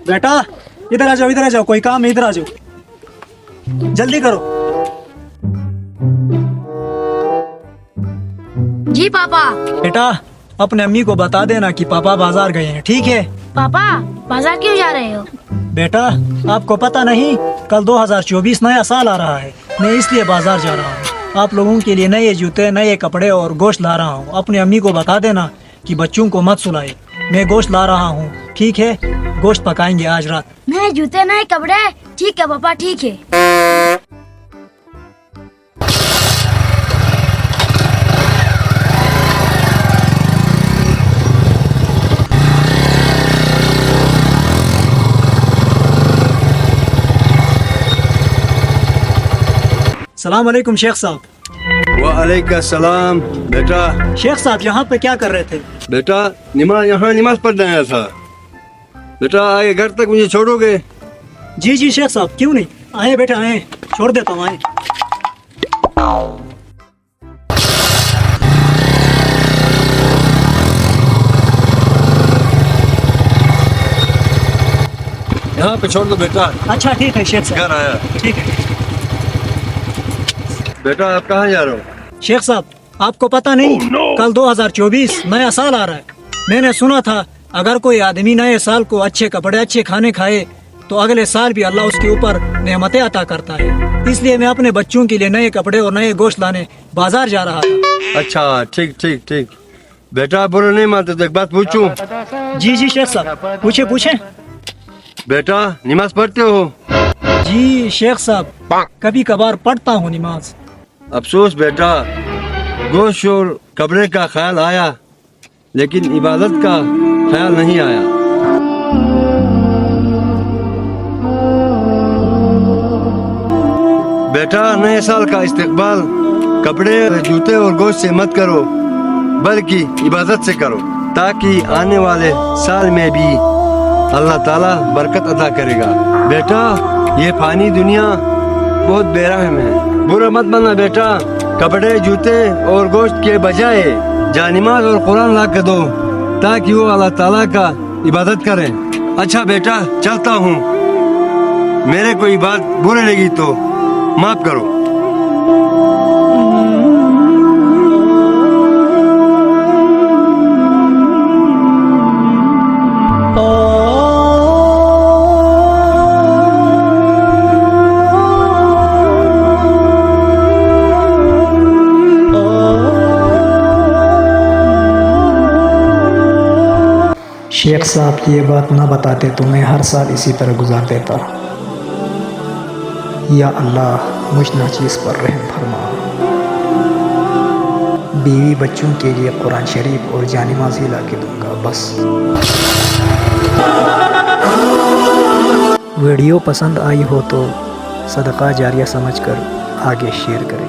बेटा इधर आ जाओ, इधर आ जाओ, कोई काम है, इधर आ जाओ, जल्दी करो। जी पापा। बेटा अपने अम्मी को बता देना कि पापा बाजार गए हैं, ठीक है? पापा बाजार क्यों जा रहे हो? बेटा आपको पता नहीं, कल 2024 नया साल आ रहा है, मैं इसलिए बाजार जा रहा हूँ। आप लोगों के लिए नए जूते, नए कपड़े और गोश्त ला रहा हूँ। अपने अम्मी को बता देना कि बच्चों को मत सुलाए, मैं गोश्त ला रहा हूँ, ठीक है? गोश्त पकाएंगे आज रात। नए जूते नए कपड़े, ठीक है पापा ठीक है। सलाम अलैकुम शेख साहब। वालेकुम सलाम। बेटा शेख साहब यहाँ पे क्या कर रहे थे? बेटा नमाज पढ़ने आया था। बेटा आए घर तक मुझे छोड़ोगे? जी जी शेख साहब, क्यों नहीं, आए बेटा आए, छोड़ देता हूँ, आए। यहाँ पे छोड़ दो बेटा। अच्छा ठीक है शेख साहब, घर आया। ठीक है। बेटा आप कहाँ जा रहे हो? शेख साहब आपको पता नहीं, कल 2024 नया साल आ रहा है। मैंने सुना था अगर कोई आदमी नए साल को अच्छे कपड़े, अच्छे खाने खाए तो अगले साल भी अल्लाह उसके ऊपर नेमतें अता करता है। इसलिए मैं अपने बच्चों के लिए नए कपड़े और नए गोश्त लाने बाजार जा रहा था। अच्छा ठीक ठीक ठीक। बेटा बुरा नहीं मानते तो एक बात पूछूं? जी जी शेख साहब, पूछे पूछे। बेटा नमाज पढ़ते हो? जी शेख साहब कभी कभार पढ़ता हूँ नमाज। अफसोस बेटा, गोश्त और कपड़े का ख्याल आया लेकिन इबादत का ख्याल नहीं आया। बेटा नए साल का इस्तकबाल कपड़े, जूते और गोश्त से मत करो बल्कि इबादत से करो, ताकि आने वाले साल में भी अल्लाह ताला बरकत अता करेगा। बेटा ये फानी दुनिया बहुत बेरहम है, बुरा मत बनना बेटा। कपड़े, जूते और गोश्त के बजाय जानिमाज और कुरान ला के दो ताकि वो अल्लाह ताला का इबादत करें। अच्छा बेटा चलता हूँ, मेरे कोई बात बुरी लगी तो माफ करो। शेख साहब ये बात ना बताते तो मैं हर साल इसी तरह गुजार देता। या अल्लाह मुझ नाचीज़ पर रहम फरमा। बीवी बच्चों के लिए कुरान शरीफ और जानिमाज़ ही ला के दूंगा बस। वीडियो पसंद आई हो तो सदका जारिया समझकर आगे शेयर करें।